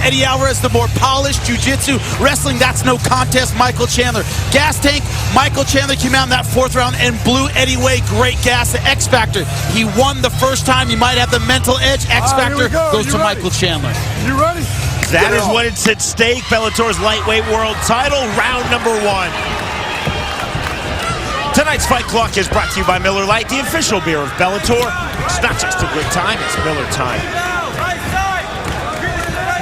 Eddie Alvarez, the more polished jiu-jitsu. Wrestling, that's no contest. Michael Chandler. Gas tank, Michael Chandler came out in that 4th round and blew Eddie away. Great gas, the X Factor. He won the first time. You might have the mental edge. X Factor goes to Michael Chandler. You ready? That is what it's at stake. Bellator's lightweight world title, round number 1. Tonight's Fight Clock is brought to you by Miller Lite, the official beer of Bellator. It's not just a good time, it's Miller time.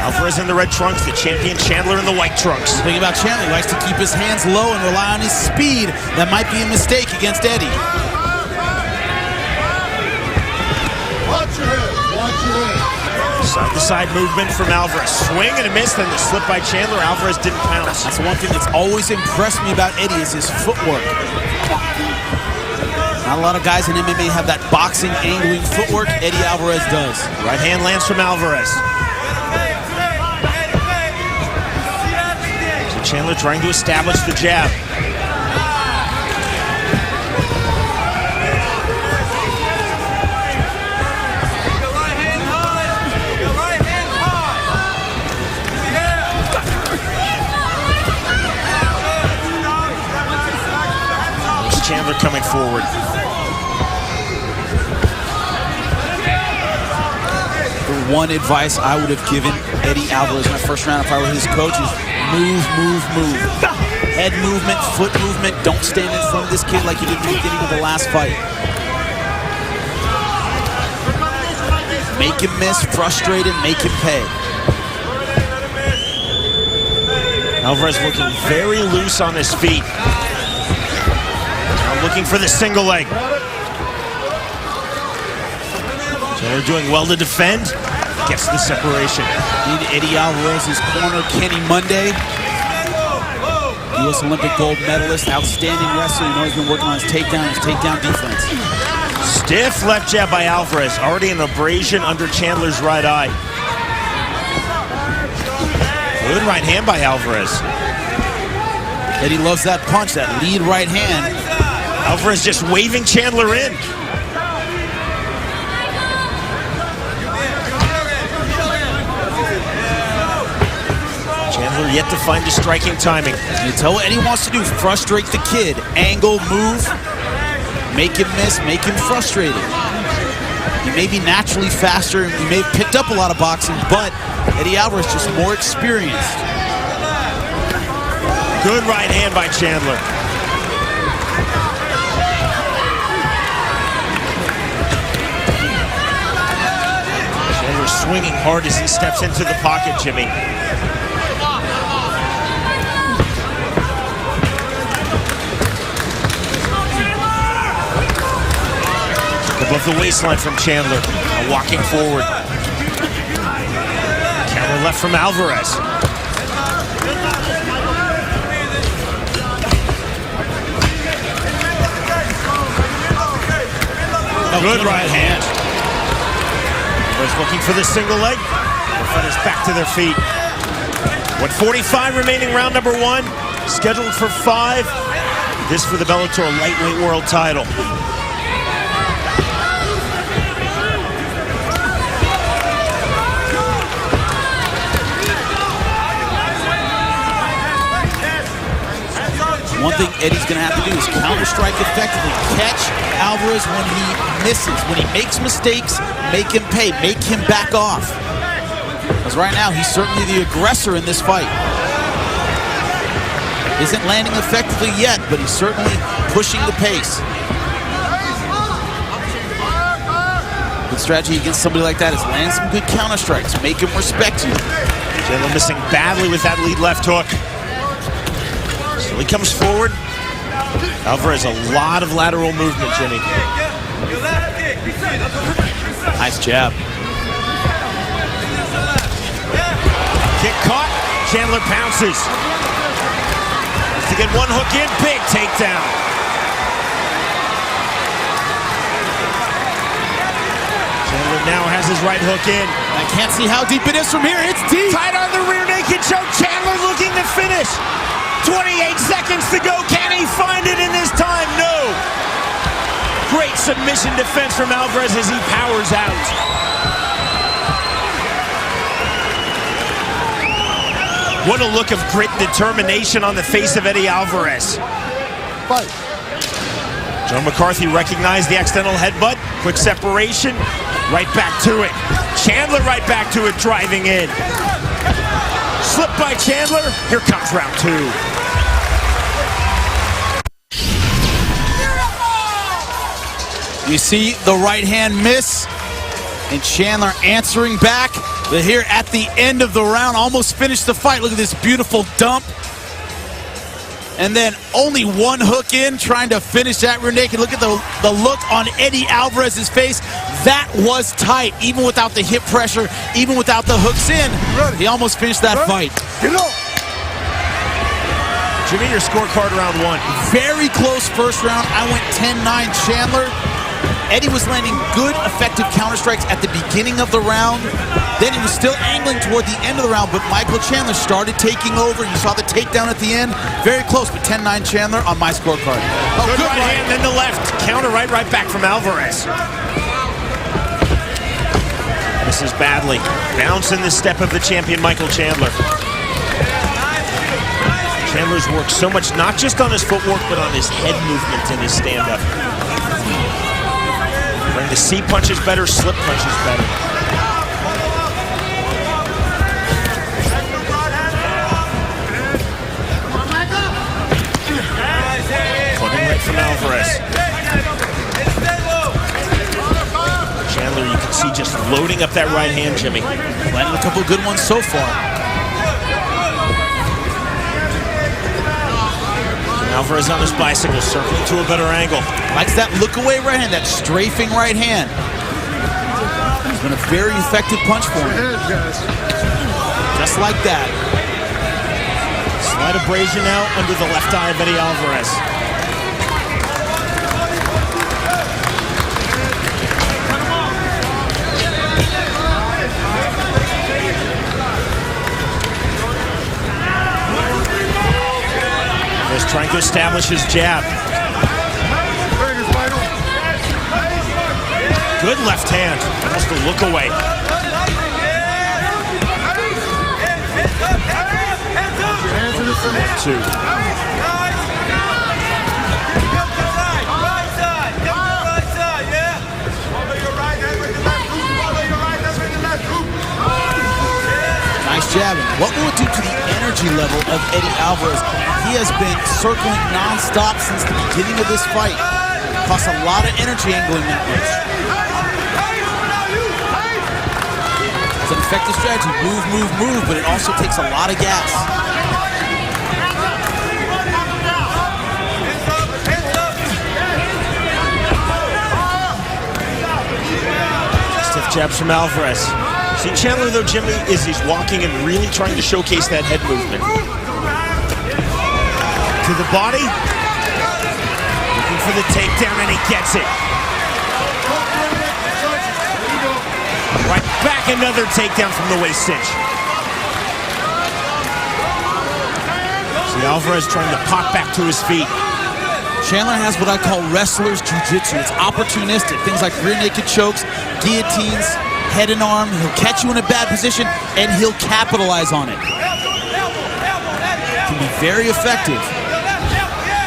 Alvarez in the red trunks, the champion Chandler in the white trunks. The thing about Chandler, he likes to keep his hands low and rely on his speed. That might be a mistake against Eddie. Watch your head. Watch your head. Side-to-side movement from Alvarez. Swing and a miss, then the slip by Chandler. Alvarez didn't pounce. That's one thing that's always impressed me about Eddie is his footwork. Not a lot of guys in MMA have that boxing, angling footwork. Eddie Alvarez does. Right hand lands from Alvarez. So Chandler trying to establish the jab. Chandler coming forward. The one advice I would have given Eddie Alvarez in the first round if I were his coach is move, move, move. Head movement, foot movement. Don't stand in front of this kid like you did in the beginning of the last fight. Make him miss, frustrate him, make him pay. Alvarez looking very loose on his feet. Looking for the single leg. Chandler doing well to defend. Gets the separation. Need Eddie Alvarez's corner, Kenny Monday. U.S. Olympic gold medalist, outstanding wrestler. You know he's been working on his takedown defense. Stiff left jab by Alvarez. Already an abrasion under Chandler's right eye. Good right hand by Alvarez. Eddie loves that punch, that lead right hand. Alvarez just waving Chandler in. Chandler yet to find the striking timing. You tell what Eddie wants to do, frustrate the kid. Angle, move, make him miss, make him frustrated. He may be naturally faster, he may have picked up a lot of boxing, but Eddie Alvarez just more experienced. Good right hand by Chandler. Swinging hard as he steps into the pocket, Jimmy. Above the waistline from Chandler, walking forward. Counter left from Alvarez. Good right hand. Looking for the single leg. The fighters back to their feet. 1:45 remaining, round number 1. Scheduled for 5. This for the Bellator lightweight world title. One thing Eddie's going to have to do is counter-strike effectively. Catch Alvarez when he misses. When he makes mistakes, make him pay. Make him back off. Because right now, he's certainly the aggressor in this fight. Isn't landing effectively yet, but he's certainly pushing the pace. Good strategy against somebody like that is land some good counter-strikes. Make him respect you. Chandler missing badly with that lead left hook. So he comes forward. Alvarez, a lot of lateral movement, Jimmy. Nice jab. Kick caught. Chandler pounces. To get one hook in, big takedown. Chandler now has his right hook in. I can't see how deep it is from here. It's deep. Tied on the rear naked choke. Chandler looking to finish. 28 seconds to go. Can he find it in this time? No. Great submission defense from Alvarez as he powers out. What a look of grit and determination on the face of Eddie Alvarez. Fight. John McCarthy recognized the accidental headbutt. Quick separation. Right back to it. Chandler right back to it, driving in. Slip by Chandler. Here comes round two. You see the right hand miss, and Chandler answering back. But here at the end of the round, almost finished the fight. Look at this beautiful dump. And then only one hook in, trying to finish that rear naked. Look at the look on Eddie Alvarez's face. That was tight, even without the hip pressure, even without the hooks in. He almost finished that fight. Get up. Jimmy, your scorecard round one. Very close first round. I went 10-9 Chandler. Eddie was landing good, effective counter strikes at the beginning of the round. Then he was still angling toward the end of the round, but Michael Chandler started taking over. You saw the takedown at the end. Very close, but 10-9 Chandler on my scorecard. Oh, good right hand, then the left. Counter right back from Alvarez. Misses badly. Bounce in the step of the champion, Michael Chandler. Chandler's worked so much, not just on his footwork, but on his head movement in his stand-up. Learn to see punches better, slip punches better. Footing right from Alvarez. Chandler, you can see just loading up that right hand, Jimmy. Landing a couple good ones so far. Alvarez on his bicycle, circling to a better angle. Likes that look away right hand, that strafing right hand. It's been a very effective punch for him. Just like that. Slight abrasion out under the left eye of Eddie Alvarez. He's trying to establish his jab. Good left hand. Almost a look away. Two. Nice jabbing. What will it do to the energy level of Eddie Alvarez? He has been circling non-stop since the beginning of this fight. Costs a lot of energy angling that much. It's an effective strategy. Move, move, move, but it also takes a lot of gas. Stiff jabs from Alvarez. See, Chandler, though, Jimmy, is he's walking and really trying to showcase that head movement. To the body. Looking for the takedown, and he gets it. Right back, another takedown from the waist cinch. See, Alvarez trying to pop back to his feet. Chandler has what I call wrestler's jiu-jitsu. It's opportunistic. Things like rear naked chokes, guillotines, head and arm. He'll catch you in a bad position, and he'll capitalize on it. Can be very effective.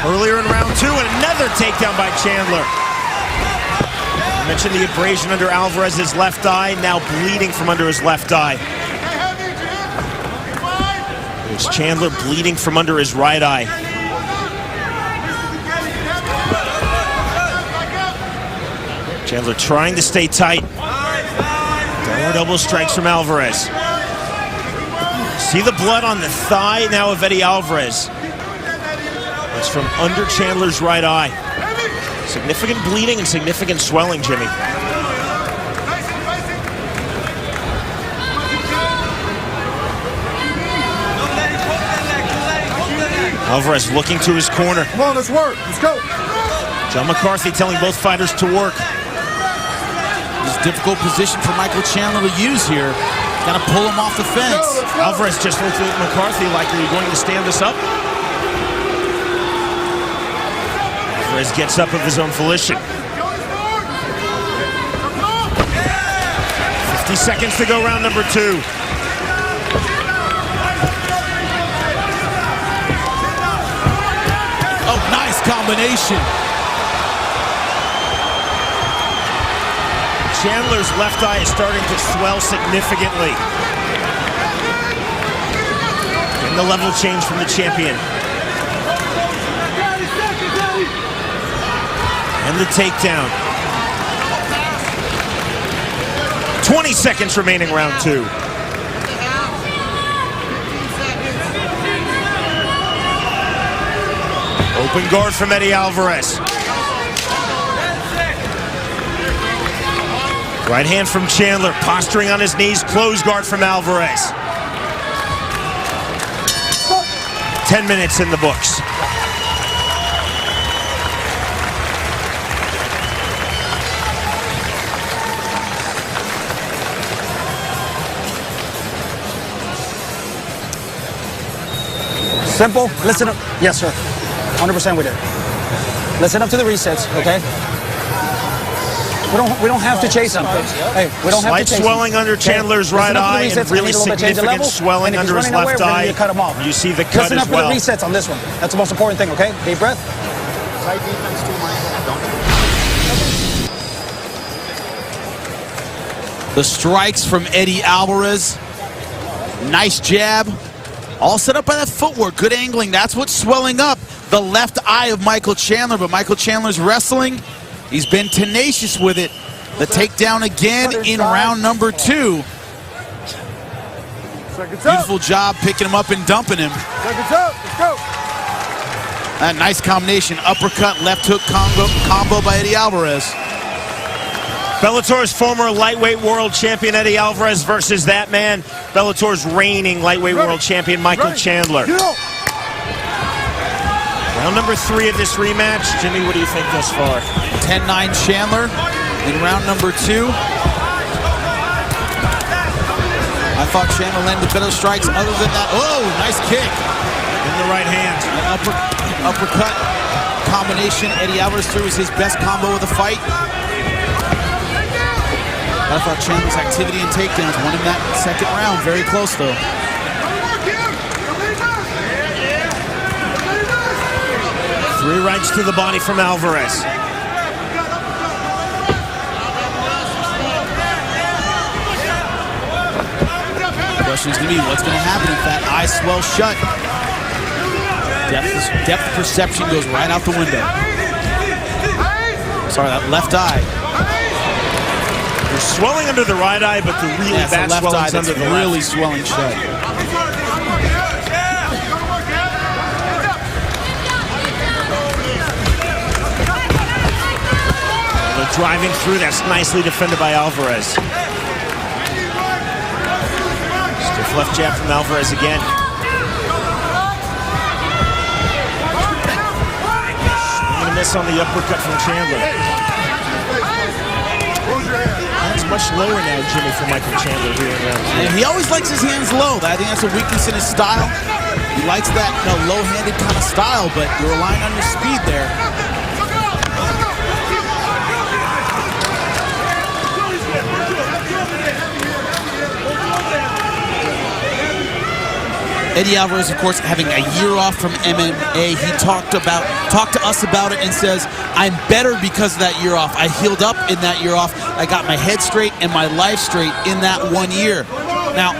Earlier in round two, and another takedown by Chandler. I mentioned the abrasion under Alvarez's left eye, now bleeding from under his left eye. There's Chandler bleeding from under his right eye. Chandler trying to stay tight. Downward elbow strikes from Alvarez. See the blood on the thigh now of Eddie Alvarez. It's from under Chandler's right eye. Significant bleeding and significant swelling, Jimmy. Alvarez looking to his corner. Come on, let's work. Let's go. John McCarthy telling both fighters to work. It's a difficult position for Michael Chandler to use here. Got to pull him off the fence. Let's go. Alvarez just looked at McCarthy like, are you going to stand this up? Alvarez gets up of his own volition. 50 seconds to go, round number two. combination. Chandler's left eye is starting to swell significantly. And the level change from the champion. And the takedown. 20 seconds remaining, round 2. Open guard from Eddie Alvarez. Right hand from Chandler, posturing on his knees, close guard from Alvarez. 10 minutes in the books. Simple. Listen up. Yes, sir. 100% we did. Listen up to the resets, okay? We don't have to chase him. Hey, we don't have to chase him. Slight swelling under Chandler's right eye and really significant swelling under his left eye. Cut him off. You see the cut Listen as up well. for the resets on this one. That's the most important thing, okay? Deep breath. Tight defense too, Michael. Don't. The strikes from Eddie Alvarez. Nice jab. All set up by that footwork. Good angling. That's what's swelling up the left eye of Michael Chandler. But Michael Chandler's wrestling. He's been tenacious with it. The takedown again in round number 2. Beautiful job picking him up and dumping him. Seconds up. Let's go. A nice combination. Uppercut, left hook combo by Eddie Alvarez. Bellator's former lightweight world champion Eddie Alvarez versus that man, Bellator's reigning lightweight world champion Michael Chandler. Round number 3 of this rematch. Jimmy, what do you think thus far? 10-9 Chandler in round number 2. I thought Chandler landed better strikes. Other than that, oh, nice kick. In the right hand. An uppercut combination. Eddie Alvarez threw was his best combo of the fight. I thought Chandler's activity and takedowns won him that second round. Very close, though. 3 rights to the body from Alvarez. The question is going to be, what's going to happen if that eye swells shut? Depth perception goes right out the window. Sorry, that left eye. There's swelling under the right eye, but the really bad left eye swelling's under that's the really left. swelling shut. Driving through, that's nicely defended by Alvarez. Stiff left jab from Alvarez again. Swing and a miss on the uppercut from Chandler. That's much lower now, Jimmy, for Michael Chandler here in round 2. And he always likes his hands low. I think that's a weakness in his style. He likes that low-handed kind of style, but you're relying on your speed there. Eddie Alvarez, of course, having a year off from MMA. He talked to us about it and says, I'm better because of that year off. I healed up in that year off. I got my head straight and my life straight in that 1 year. Now,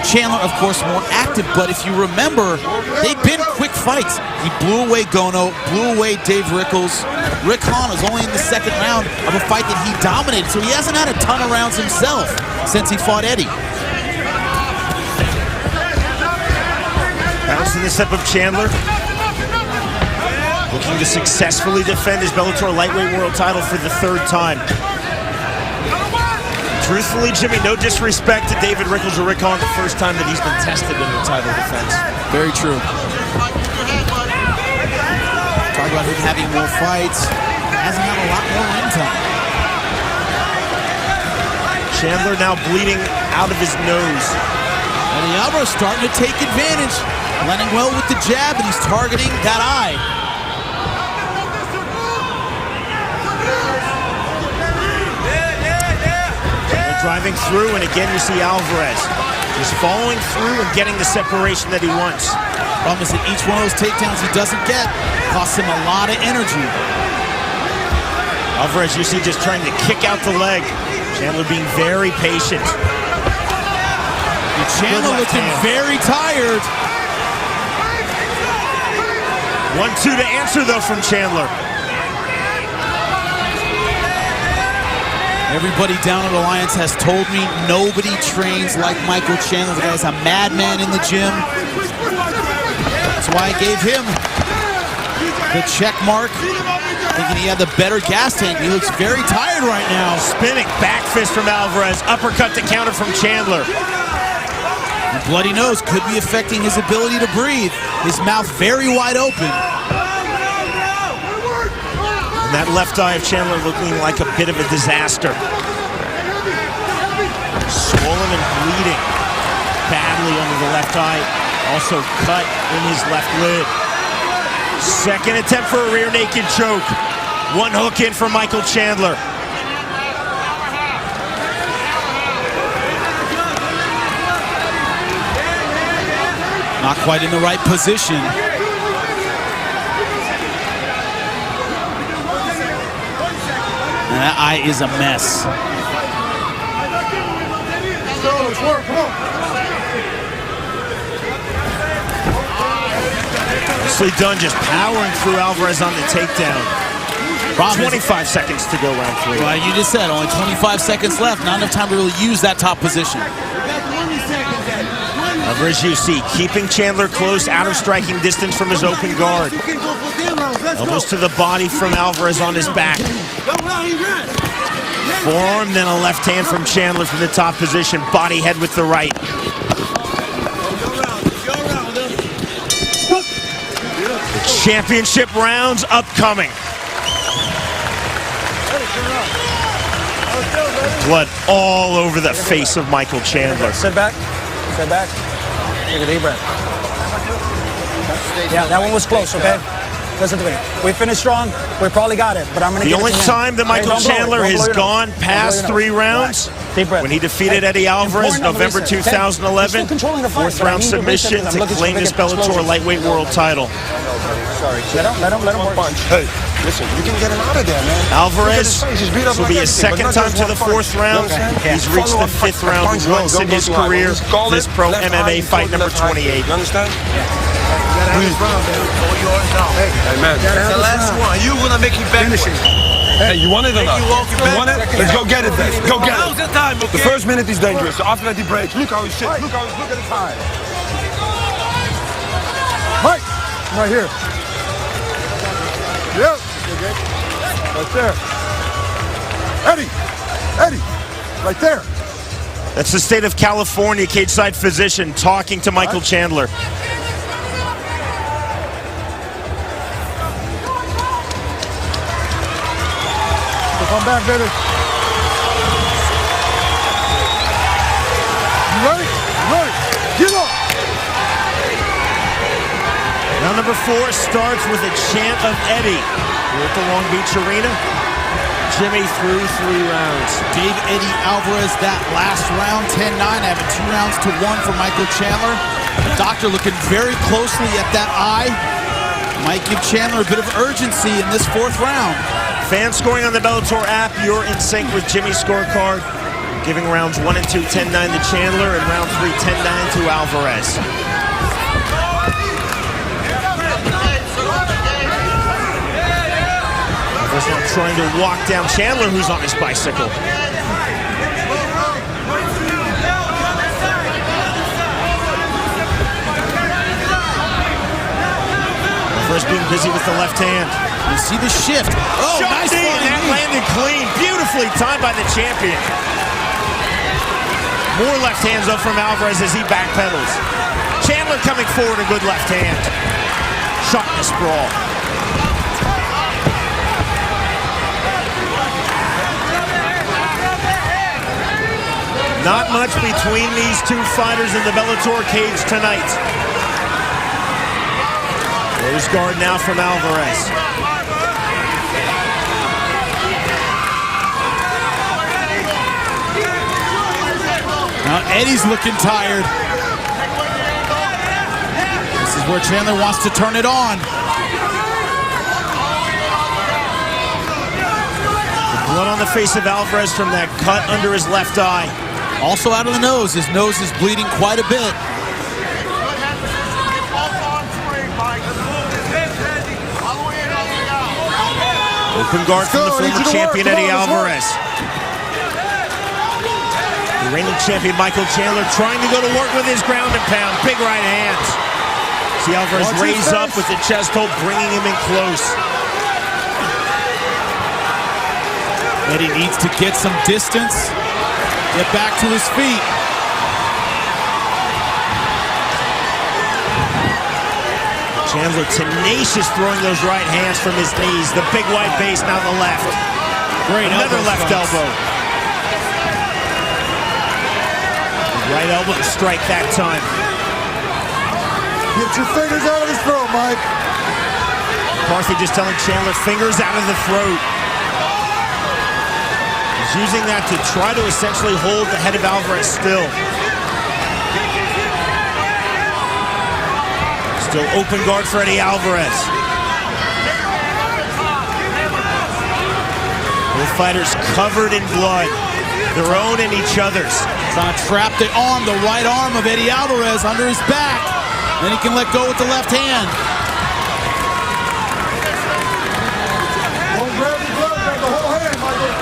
Chandler, of course, more active, but if you remember, they've been quick fights. He blew away Gono, blew away Dave Rickles. Rick Hahn was only in the second round of a fight that he dominated, so he hasn't had a ton of rounds himself since he fought Eddie. Bouncing the step of Chandler. Looking to successfully defend his Bellator lightweight world title for the 3rd time. Truthfully, Jimmy, no disrespect to David Rickles or Rick Hahn, the first time that he's been tested in a title defense. Very true. Talk about him having more fights. Hasn't had a lot more ring time. Chandler now bleeding out of his nose. And Alvarez starting to take advantage. Landing well with the jab, and he's targeting that eye. Driving through, and again you see Alvarez He's following through and getting the separation that he wants. Problem is that each one of those takedowns he doesn't get costs him a lot of energy. Alvarez, you see, just trying to kick out the leg. Chandler being very patient. Chandler looking very tired. 1-2 to answer, though, from Chandler. Everybody down at Alliance has told me nobody trains like Michael Chandler. The guy's a madman in the gym. That's why I gave him the check mark, thinking he had the better gas tank. He looks very tired right now. Spinning back fist from Alvarez. Uppercut to counter from Chandler. The bloody nose could be affecting his ability to breathe. His mouth very wide open. And that left eye of Chandler looking like a bit of a disaster. Swollen and bleeding badly under the left eye. Also cut in his left lid. Second attempt for a rear naked choke. One hook in for Michael Chandler. Not quite in the right position. And that eye is a mess. Nicely done, just powering through Alvarez on the takedown. 25 seconds to go, round 3. Well, you just said only 25 seconds left. Not enough time to really use that top position. Alvarez, you see, keeping Chandler close, out of striking distance from his open guard. Elbows to the body from Alvarez on his back. Forearm, then a left hand from Chandler from the top position. Body head with the right. The championship rounds upcoming. Blood all over the face of Michael Chandler. Sit back. Sit back. Take a deep breath. Yeah, that one was close, okay? Listen to me. We finished strong. We probably got it, but I'm going to The only time that Michael Chandler has gone past 3 rounds, when he defeated Eddie Alvarez November 2011, 4th round submission to claim his Bellator lightweight world title. Sorry. Let him work. Hey, listen, you can get him out of there, man. Alvarez, this will be his second time to the 4th round. He's reached the 5th round once in his career. This pro MMA fight number 28. You understand? Hey, man. That's the last one. You gonna make it back. Hey, you want it or not? You want it? Let's go get it then. Go get Now's the time, it. okay? The first minute is dangerous. So after that, he breaks. Look how he shit. Look at the time. Mike, right here. Yep. Right there. Eddie, right there. That's the state of California cage side physician talking to Michael Chandler. Come back, baby. You ready? Ready. Get up. Round number 4 starts with a chant of Eddie. Here at the Long Beach Arena, Jimmy threw 3 rounds. Gave Eddie Alvarez that last round, 10-9, having 2 rounds to 1 for Michael Chandler. The doctor looking very closely at that eye. Might give Chandler a bit of urgency in this 4th round. Fans scoring on the Bellator app, you're in sync with Jimmy's scorecard. Giving rounds 1 and 2, 10-9 to Chandler, and round 3, 10-9 to Alvarez. Alvarez now trying to walk down Chandler, who's on his bicycle. Alvarez being busy with the left hand. You see the shift. Oh, nice knee, and that knee. landed clean. Beautifully timed by the champion. More left hands up from Alvarez as he backpedals. Chandler coming forward, a good left hand. Shot in the sprawl. Not much between these 2 fighters in the Bellator cage tonight. Close guard now from Alvarez. Now Eddie's looking tired. This is where Chandler wants to turn it on. The blood on the face of Alvarez from that cut under his left eye. Also out of the nose. His nose is bleeding quite a bit. Open guard from the former champion Eddie Alvarez. The reigning champion Michael Chandler trying to go to work with his ground and pound. Big right hands. See Alvarez raise up with the chest hold, bringing him in close. Eddie needs to get some distance, get back to his feet. Chandler tenacious throwing those right hands from his knees. The big white base, now the left. Great Another left elbow. Right elbow strike that time. Get your fingers out of his throat, Mike. McCarthy just telling Chandler, fingers out of the throat. He's using that to try to essentially hold the head of Alvarez still. Still open guard for Eddie Alvarez. Both fighters covered in blood, their own and each other's. Trying to trap the arm, the right arm of Eddie Alvarez under his back. Then he can let go with the left hand. Don't grab the blood, grab the whole hand, Michael.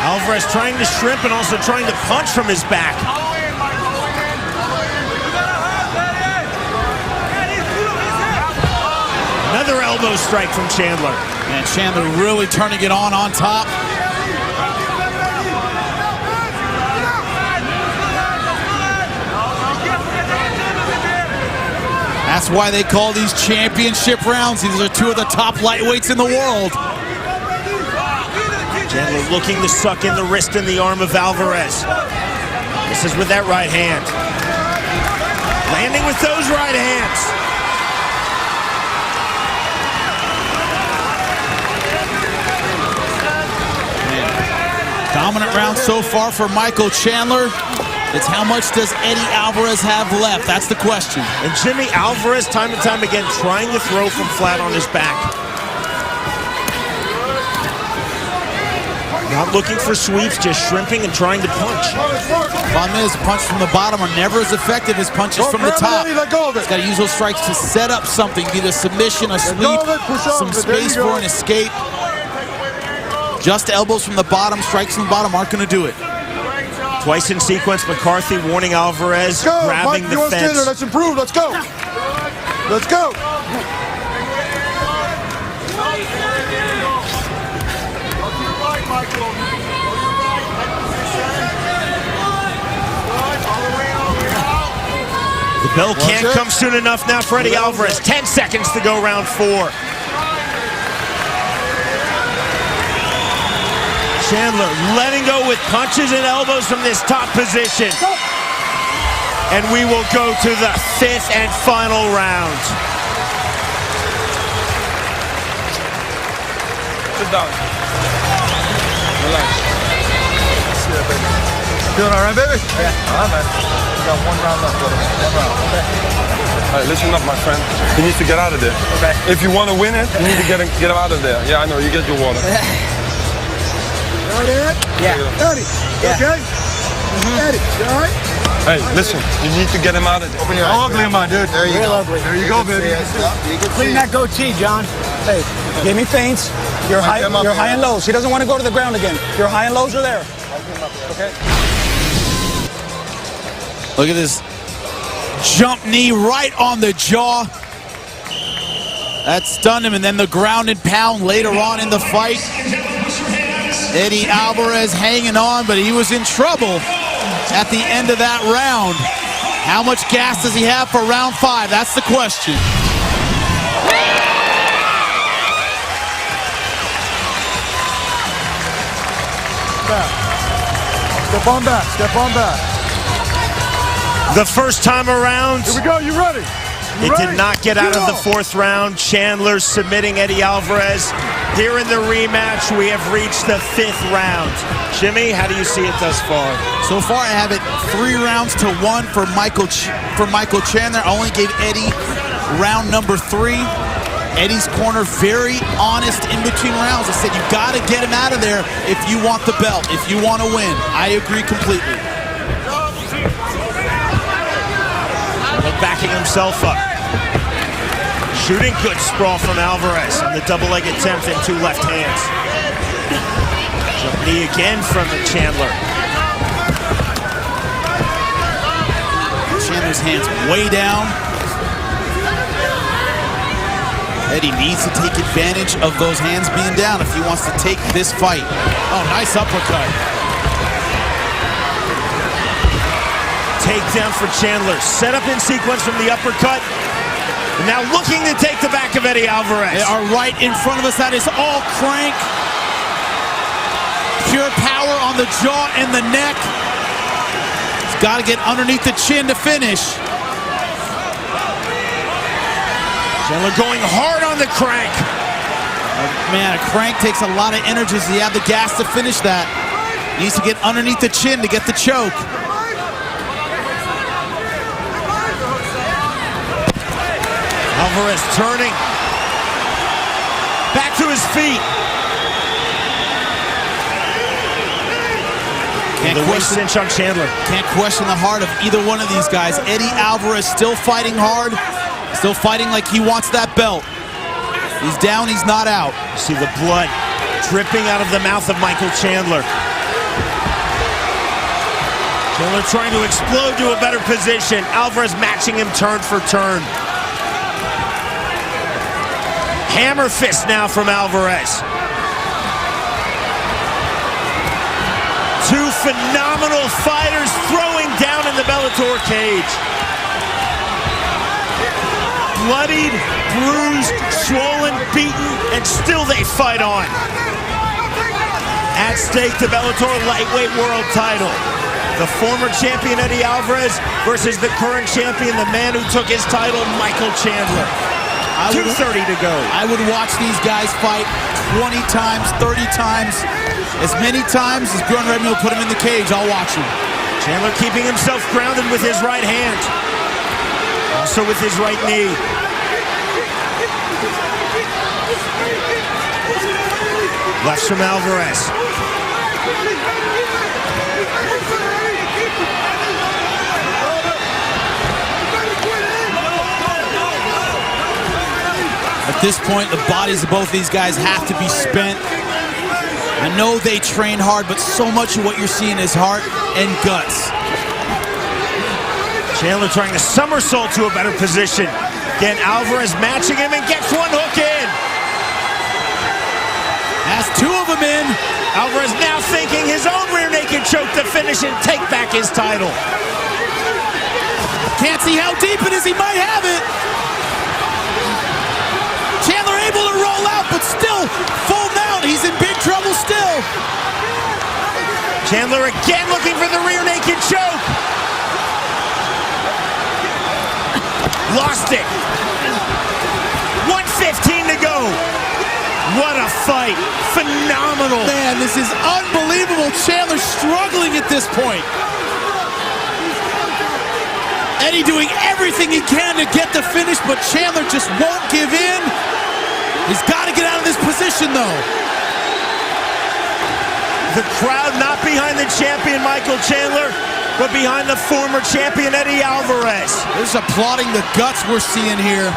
Alvarez trying to shrimp and also trying to punch from his back. Another elbow strike from Chandler. And Chandler really turning it on top. That's why they call these championship rounds. These are two of the top lightweights in the world. Chandler looking to suck in the wrist and the arm of Alvarez. This is with that right hand. Landing with those right hands. Dominant round so far for Michael Chandler. It's how much does Eddie Alvarez have left? That's the question. And Jimmy Alvarez, time and time again, trying to throw from flat on his back. Not looking for sweeps, just shrimping and trying to punch. Problem is, punches from the bottom are never as effective as punches from the top. He's got to use those strikes to set up something, be the submission, a sweep, some space for an escape. Just elbows from the bottom, strikes from the bottom aren't going to do it. Twice in sequence, McCarthy warning Alvarez, grabbing the fence. Let's improve. Let's go. Let's go. The bell can't come soon enough now for Eddie Alvarez. 10 seconds to go, round 4. Chandler letting go with punches and elbows from this top position. And we will go to the 5th and final round. Sit down. Relax. Yeah, baby. Feeling all right, baby? Yeah. All right, man. We got 1 round left, brother. 1 round. Okay. All right, listen up, my friend. You need to get out of there. Okay. If you want to win it, you need to get him out of there. Yeah, I know. You get your water. Yeah. Eddie, you okay? Eddie, you all right? Hey, listen, you need to get him out of there. Open your eyes. How ugly am I, dude? There you go. Ugly. There you go, baby. Clean that goatee, John. Hey, give me feints. You're high and lows. He doesn't want to go to the ground again. Your high and lows are there. Okay. Look at this jump knee right on the jaw. That stunned him, and then the ground and pound later on in the fight. Eddie Alvarez hanging on, but he was in trouble at the end of that round. How much gas does he have for round 5? That's the question. Back. Step on back. Step on back. The first time around. Here we go. You ready? It did not get out of the fourth round. Chandler submitting Eddie Alvarez. Here in the rematch, we have reached the fifth round. Jimmy, how do you see it thus far? So far, I have it 3-1 for Michael Chandler. I only gave Eddie round number 3. Eddie's corner very honest in between rounds. I said, you got to get him out of there if you want the belt, if you want to win. I agree completely. Backing himself up. Shooting good sprawl from Alvarez on the double leg attempt in 2 left hands. Jump knee again from Chandler. Chandler's hands way down. Eddie needs to take advantage of those hands being down if he wants to take this fight. Oh, nice uppercut. Takedown for Chandler. Set up in sequence from the uppercut. And now looking to take the back of Eddie Alvarez. They are right in front of us. That is all crank. Pure power on the jaw and the neck. He's got to get underneath the chin to finish. Chandler going hard on the crank. Man, a crank takes a lot of energy. So you have the gas to finish that. Needs to get underneath the chin to get the choke. Alvarez turning. Back to his feet. Can't question on Chandler. Can't question the heart of either one of these guys. Eddie Alvarez still fighting hard. Still fighting like he wants that belt. He's down, he's not out. See the blood dripping out of the mouth of Michael Chandler. Chandler trying to explode to a better position. Alvarez matching him turn for turn. Hammer fist now from Alvarez. 2 phenomenal fighters throwing down in the Bellator cage. Bloodied, bruised, swollen, beaten, and still they fight on. At stake, the Bellator lightweight world title. The former champion Eddie Alvarez versus the current champion, the man who took his title, Michael Chandler. 2:30 to go. I would watch these guys fight 20 times, 30 times, as many times as Bjorn Redman will put him in the cage. I'll watch him. Chandler keeping himself grounded with his right hand. Also with his right knee. Left from Alvarez. At this point, the bodies of both these guys have to be spent. I know they train hard, but so much of what you're seeing is heart and guts. Chandler trying to somersault to a better position. Again, Alvarez matching him and gets 1 hook in. Has 2 of them in. Alvarez now thinking his own rear naked choke to finish and take back his title. Can't see how deep it is. He might have it. Chandler able to roll out, but still full mount. He's in big trouble still. Chandler again looking for the rear naked choke. Lost it. 1:15 to go. What a fight. Phenomenal. Man, this is unbelievable. Chandler struggling at this point. Eddie doing everything he can to get the finish, but Chandler just won't give in. He's got to get out of this position, though. The crowd not behind the champion, Michael Chandler, but behind the former champion, Eddie Alvarez. This is applauding the guts we're seeing here.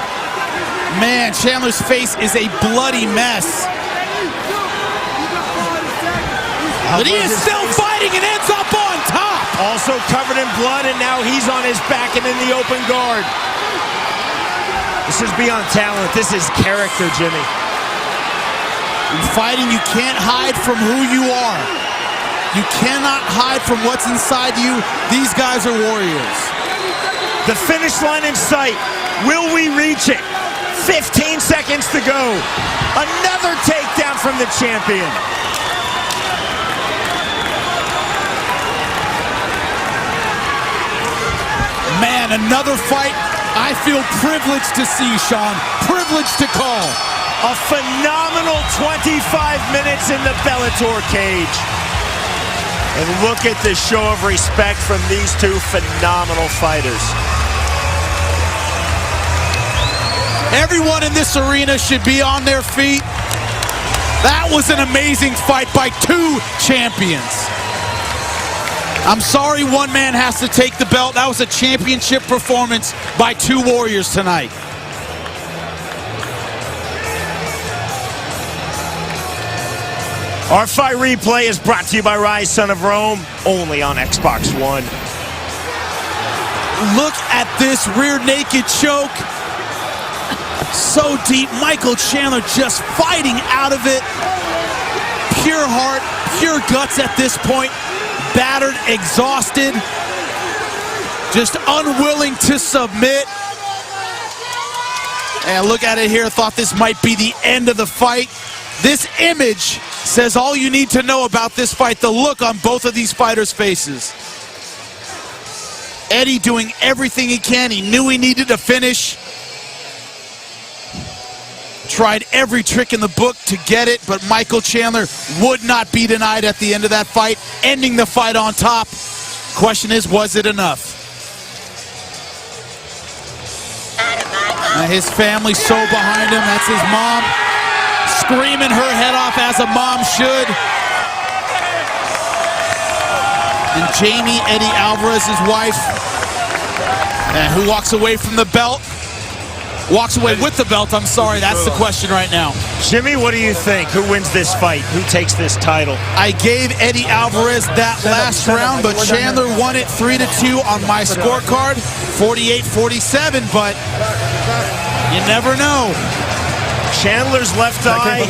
Man, Chandler's face is a bloody mess. But he is still fighting and ends up on top. Also covered in blood, and now he's on his back and in the open guard. This is beyond talent. This is character, Jimmy. In fighting, you can't hide from who you are. You cannot hide from what's inside you. These guys are warriors. The finish line in sight. Will we reach it? 15 seconds to go. Another takedown from the champion. Man, another fight I feel privileged to see, Sean. Privileged to call. A phenomenal 25 minutes in the Bellator cage. And look at the show of respect from these two phenomenal fighters. Everyone in this arena should be on their feet. That was an amazing fight by two champions. I'm sorry one man has to take the belt. That was a championship performance by two warriors tonight. Our fight replay is brought to you by Rise, Son of Rome, only on Xbox One. Look at this rear naked choke. So deep. Michael Chandler just fighting out of it. Pure heart, pure guts at this point. Battered, exhausted. Just unwilling to submit. And look at it here. Thought this might be the end of the fight. This image says all you need to know about this fight. The look on both of these fighters' faces. Eddie doing everything he can. He knew he needed to finish. Tried every trick in the book to get it, but Michael Chandler would not be denied at the end of that fight, ending the fight on top. Question is, was it enough? His family so behind him. That's his mom, screaming her head off as a mom should. And Jamie, Eddie Alvarez's wife, who walks away from the belt. Walks away with the belt, I'm sorry. That's the question right now. Jimmy, what do you think? Who wins this fight? Who takes this title? I gave Eddie Alvarez that last round, but Chandler won it 3-2 on my scorecard, 48-47, but you never know. Chandler's left eye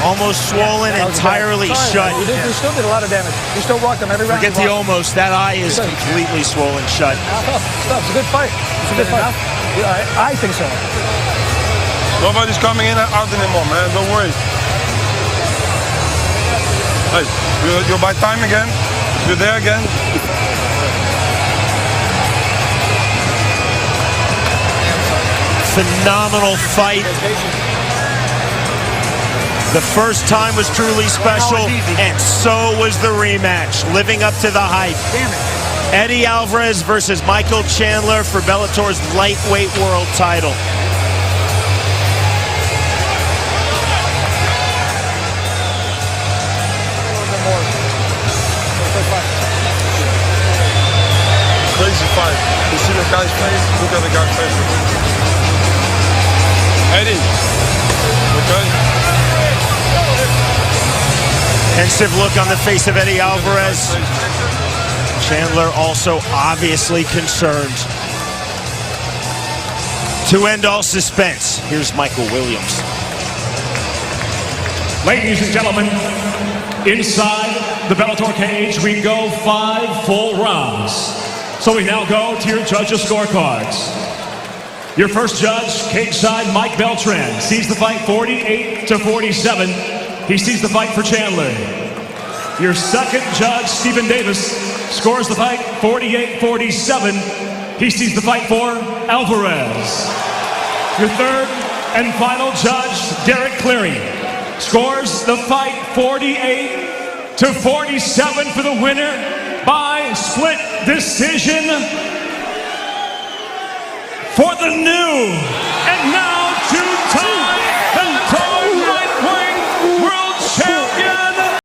almost swollen entirely shut. He still did a lot of damage. He still rocked him every round. Forget the almost. That eye is completely swollen shut. It's a good fight. It's a good fight. I think so. Nobody's coming in and out anymore, man. Don't worry. Hey, you're by time again. You're there again. Phenomenal fight. The first time was truly special, and so was the rematch, living up to the hype. Eddie Alvarez versus Michael Chandler for Bellator's lightweight world title. Crazy fight. You see the guy's face? Look at the guy's face. Eddie. Okay. Pensive look on the face of Eddie Alvarez. Chandler also obviously concerned. To end all suspense, here's Michael Williams. Ladies and gentlemen, inside the Bellator cage, we go 5 full rounds. So we now go to your judges' scorecards. Your first judge, cage side Mike Beltran, sees the fight 48-47. He sees the fight for Chandler. Your second judge, Stephen Davis, scores the fight 48-47. He sees the fight for Alvarez. Your third and final judge, Derek Cleary, scores the fight 48-47 for the winner by split decision for the new and now